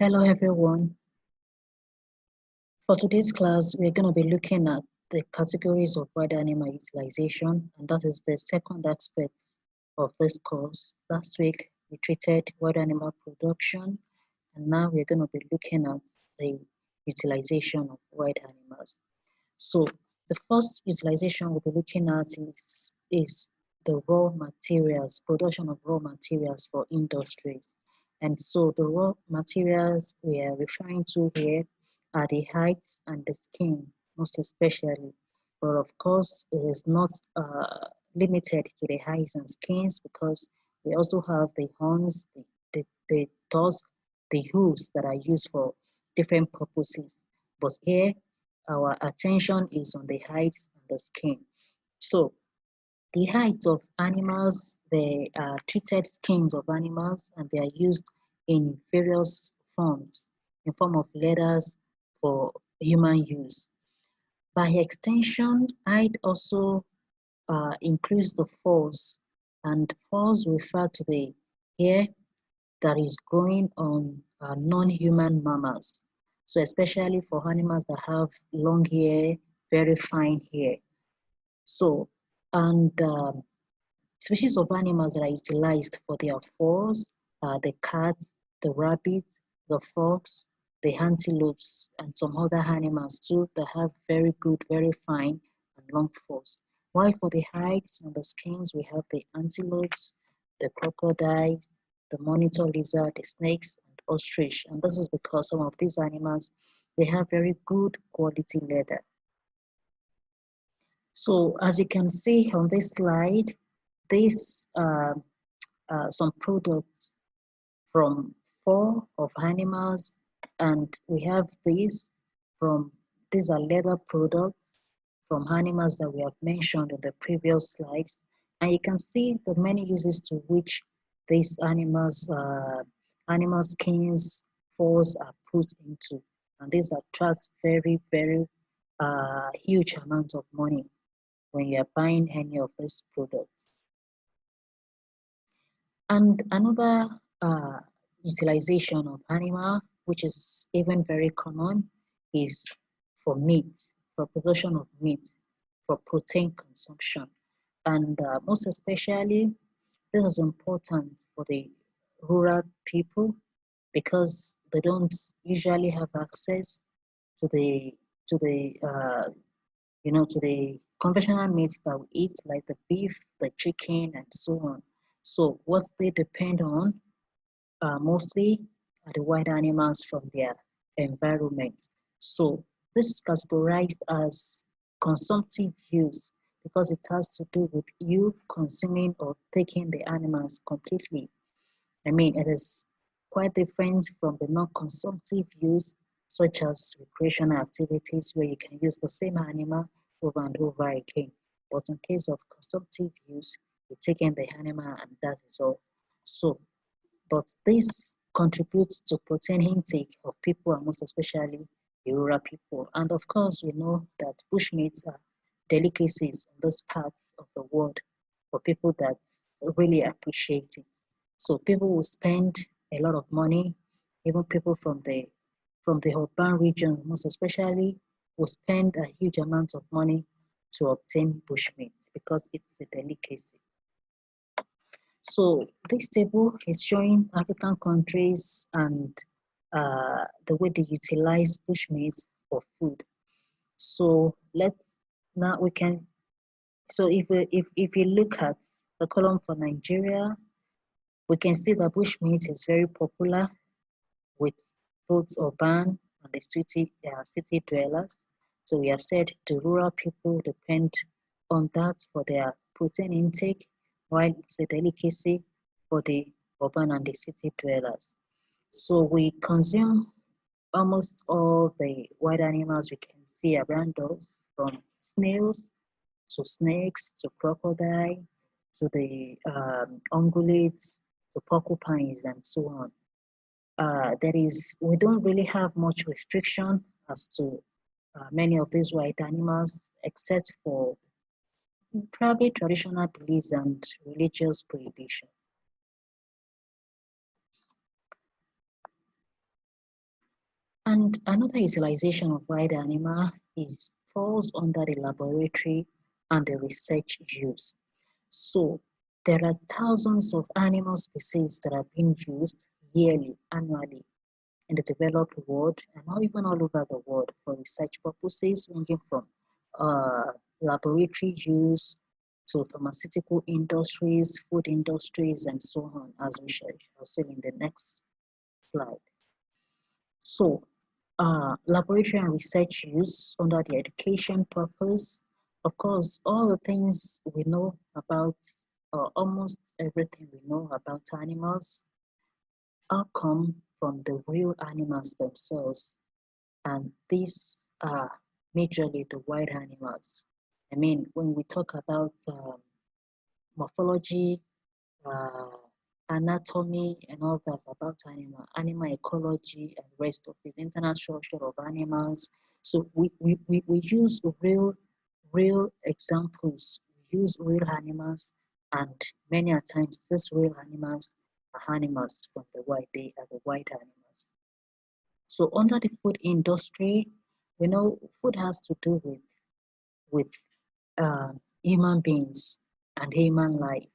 Hello everyone. For today's class, we're going to be looking at the categories of wild animal utilization, and that is the second aspect of this course. Last week, we treated wild animal production, and now we're going to be looking at the utilization of wild animals. So the first utilization we'll be looking at is the raw materials, production of raw materials for industries. And so the raw materials we are referring to here are the hides and the skin, most especially. But of course, it is not limited to the hides and skins, because we also have the horns, the tusk, the hooves that are used for different purposes. But here, our attention is on the hides and the skin. So the hides of animals, they are treated skins of animals, and they are used in various forms, in form of leathers for human use. By extension, hide also includes the furs, and furs refer to the hair that is growing on non-human mammals. So especially for animals that have long hair, very fine hair. So, and species of animals that are utilized for their furs are the cats, the rabbits, the fox, the antelopes, and some other animals too that have very good, very fine and long furs. While for the hides and the skins, we have the antelopes, the crocodiles, the monitor lizard, the snakes, and ostrich. And this is because some of these animals, they have very good quality leather. So as you can see on this slide, these some products from fur of animals, and we have these are leather products from animals that we have mentioned in the previous slides, and you can see the many uses to which these animal skins, furs are put into, and this attracts very huge amounts of money when you are buying any of these products. And another utilization of animal, which is even very common, is for meat, for production of meat, for protein consumption. And most especially, this is important for the rural people, because they don't usually have access to the to the to the conventional meats that we eat, like the beef, the chicken, and so on. So what they depend on mostly are the wild animals from their environment. So this is categorized as consumptive use, because it has to do with you consuming or taking the animals completely. I mean, it is quite different from the non-consumptive use, such as recreational activities where you can use the same animal over and over again. But in case of consumptive use, you're taking the animal and that is all. So, but this contributes to protein intake of people, and most especially the rural people. And of course, we know that bushmeats are delicacies in those parts of the world for people that really appreciate it. So people will spend a lot of money, even people from the urban region, most especially, will spend a huge amount of money to obtain bushmeat because it's a delicacy. So this table is showing African countries and the way they utilize bushmeat for food. So if you look at the column for Nigeria, we can see that bushmeat is very popular with both urban and the city dwellers. So we have said the rural people depend on that for their protein intake, while it's a delicacy for the urban and the city dwellers. So we consume almost all the wild animals we can see around us, from snails to snakes to crocodile to the ungulates to porcupines and so on. We don't really have much restriction as to many of these wild animals, except for probably traditional beliefs and religious prohibition. And another utilization of wild animal is falls under the laboratory and the research use. So there are thousands of animal species that are being used yearly, annually in the developed world and not even all over the world for research purposes ranging from laboratory use to pharmaceutical industries, food industries, and so on, as we shall see in the next slide. So, laboratory and research use under the education purpose, of course, all the things we know about, almost everything we know about animals, all come from the real animals themselves. And these are majorly the wild animals. I mean, when we talk about morphology, uh, anatomy, and all that about animal ecology, and rest of it, internal structure of animals. So we use real examples. We use real animals, and many a times these real animals are animals from the wild. They are the wild animals. So under the food industry, we know food has to do with human beings and human life.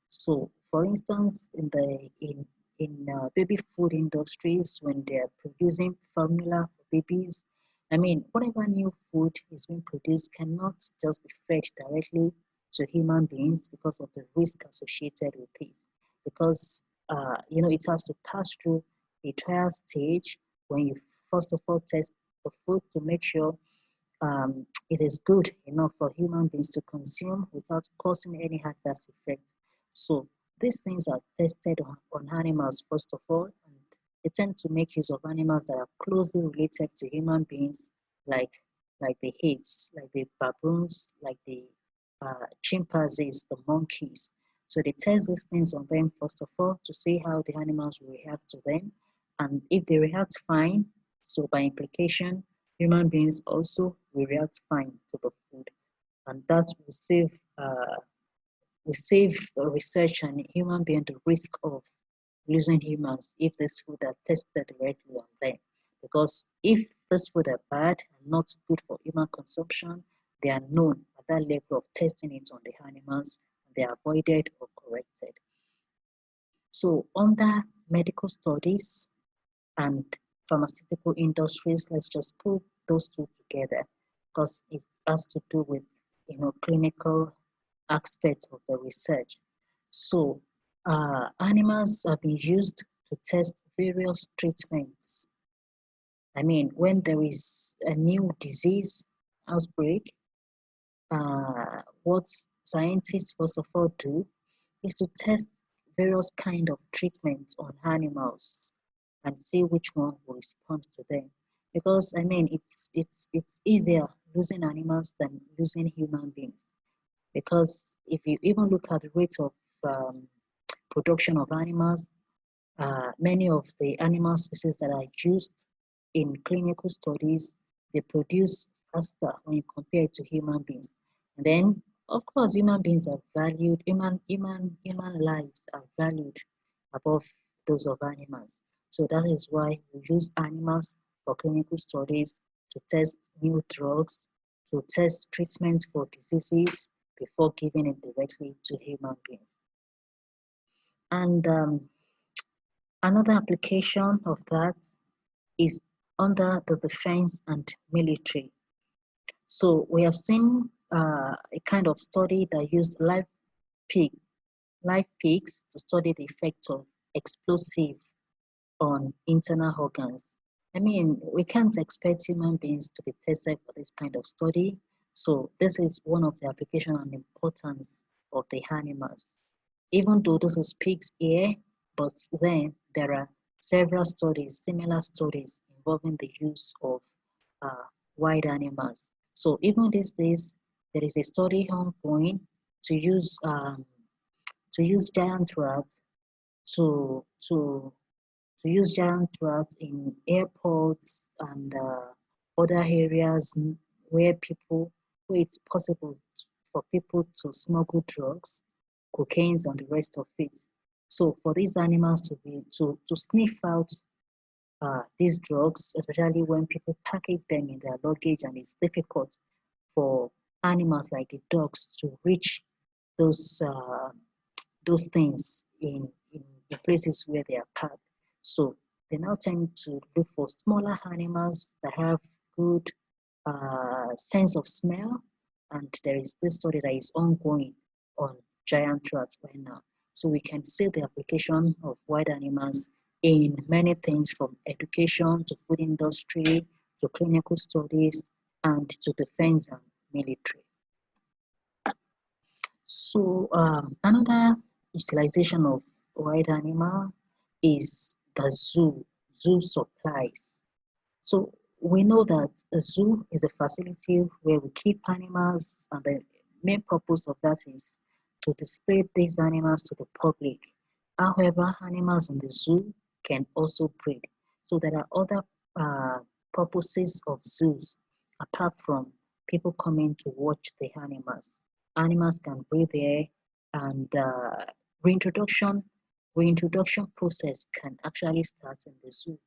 So, for instance, in baby food industries, when they're producing formula for babies, I mean, whatever new food is being produced cannot just be fed directly to human beings because of the risk associated with it. Because it has to pass through a trial stage when you first of all test the food to make sure it is good enough for human beings to consume without causing any adverse effect. So these things are tested on animals first of all, and they tend to make use of animals that are closely related to human beings, like the apes, like the baboons, like the chimpanzees, the monkeys. So they test these things on them first of all to see how the animals will react to them, and if they react fine, so by implication, human beings also will react fine to the food, and that will save research and human being the risk of losing humans if this food are tested directly on them. Because if this food are bad and not good for human consumption, they are known at that level of testing it on the animals, and they are avoided or corrected. So under medical studies and pharmaceutical industries, let's just put those two together because it has to do with clinical aspects of the research. So animals are being used to test various treatments. I mean, when there is a new disease outbreak, what scientists first of all do is to test various kind of treatments on animals and see which one will respond to them. Because I mean, it's easier losing animals than losing human beings. Because if you even look at the rate of production of animals, many of the animal species that are used in clinical studies, they produce faster when you compare it to human beings. And then, of course, human beings are valued, human lives are valued above those of animals. So that is why we use animals for clinical studies to test new drugs, to test treatment for diseases before giving it directly to human beings. And another application of that is under the defense and military. So we have seen a kind of study that used live pigs to study the effect of explosive on internal organs. I mean, we can't expect human beings to be tested for this kind of study. So this is one of the application and importance of the animals. Even though this is pigs here, but then there are several studies, similar studies involving the use of wild animals. So even these days, there is a study ongoing to use giant rats to to to use giant rats in airports and other areas where it's possible for people to smuggle drugs, cocaine, and the rest of it. So for these animals to sniff out these drugs, especially when people package them in their luggage and it's difficult for animals like the dogs to reach those things in the places where they are packed. So they now tend to look for smaller animals that have good sense of smell. And there is this study that is ongoing on giant rats right now. So we can see the application of wild animals in many things, from education to food industry to clinical studies and to defense and military. So another utilization of wild animal is the zoo supplies. So we know that a zoo is a facility where we keep animals, and the main purpose of that is to display these animals to the public. However, animals in the zoo can also breed. So there are other purposes of zoos apart from people coming to watch the animals. Animals can breed there, and reintroduction process can actually start in the zoo.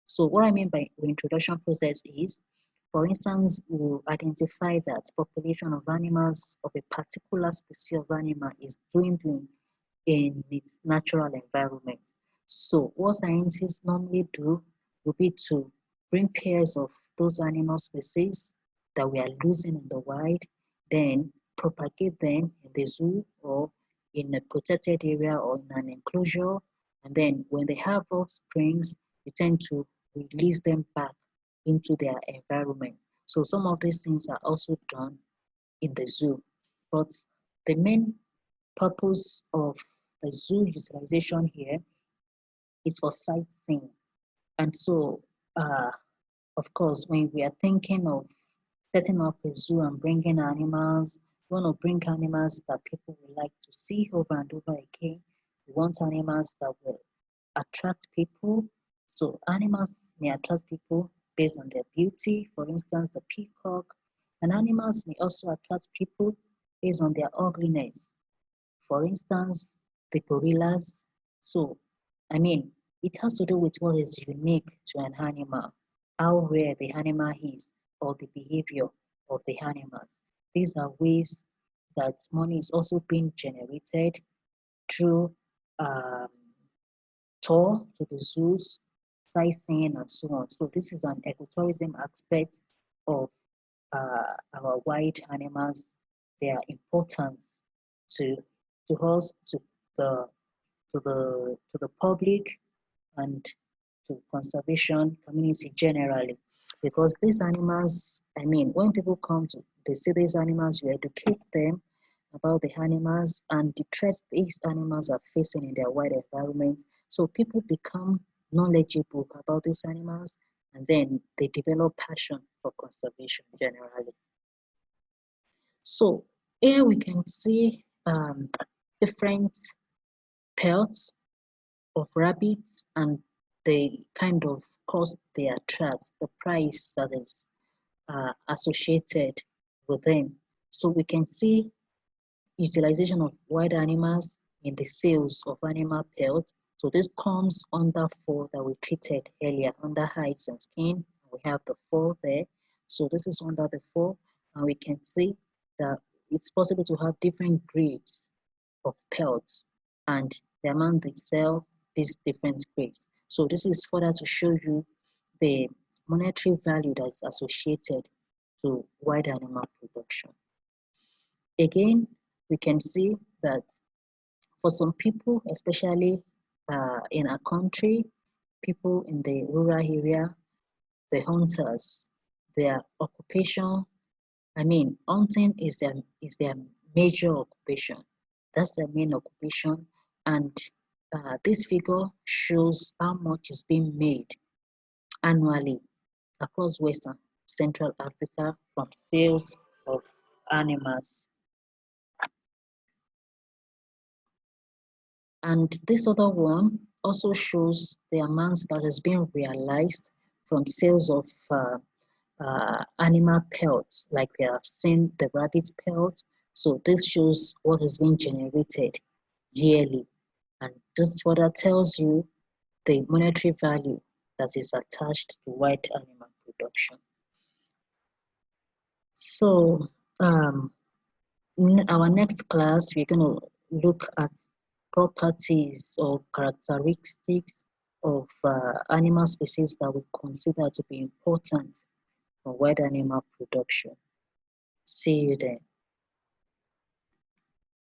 So what I mean by reintroduction process is, for instance, we identify that population of animals of a particular species of animal is dwindling in its natural environment. So what scientists normally do will be to bring pairs of those animal species that we are losing in the wild, then propagate them in the zoo or in a protected area or in an enclosure. And then when they have offsprings, we tend to release them back into their environment. So some of these things are also done in the zoo. But the main purpose of the zoo utilization here is for sightseeing. And so, of course, when we are thinking of setting up a zoo and bringing animals, we want to bring animals that people would like to see over and over again. We want animals that will attract people. So animals may attract people based on their beauty. For instance, the peacock. And animals may also attract people based on their ugliness. For instance, the gorillas. So, I mean, it has to do with what is unique to an animal, how rare the animal is, or the behavior of the animals. These are ways that money is also being generated through um, tour to the zoos, sightseeing, and so on. So this is an ecotourism aspect of our wild animals, their importance to us, the to the public, and to conservation community generally. Because these animals, I mean, when people come to they see these animals, you educate them about the animals and the threats these animals are facing in their wild environment. So people become knowledgeable about these animals, and then they develop passion for conservation generally. So here we can see different pelts of rabbits and the kind of cost they attract, the price that is associated with them. So we can see utilization of wild animals in the sales of animal pelts. So this comes under four that we treated earlier, under hides and skin. We have the four there. So this is under the four, and we can see that it's possible to have different grades of pelts and the amount they sell these different grades. So this is further to show you the monetary value that is associated to wild animal production. Again, we can see that for some people, especially in our country, people in the rural area, the hunters, their occupation, I mean, hunting is their major occupation. That's their main occupation. And this figure shows how much is being made annually across Western Central Africa from sales of animals. And this other one also shows the amounts that has been realized from sales of animal pelts, like we have seen the rabbit pelt. So this shows what has been generated yearly. And this further tells you the monetary value that is attached to wild animal production. So in our next class, we're going to look at properties or characteristics of animal species that we consider to be important for wild animal production. See you then.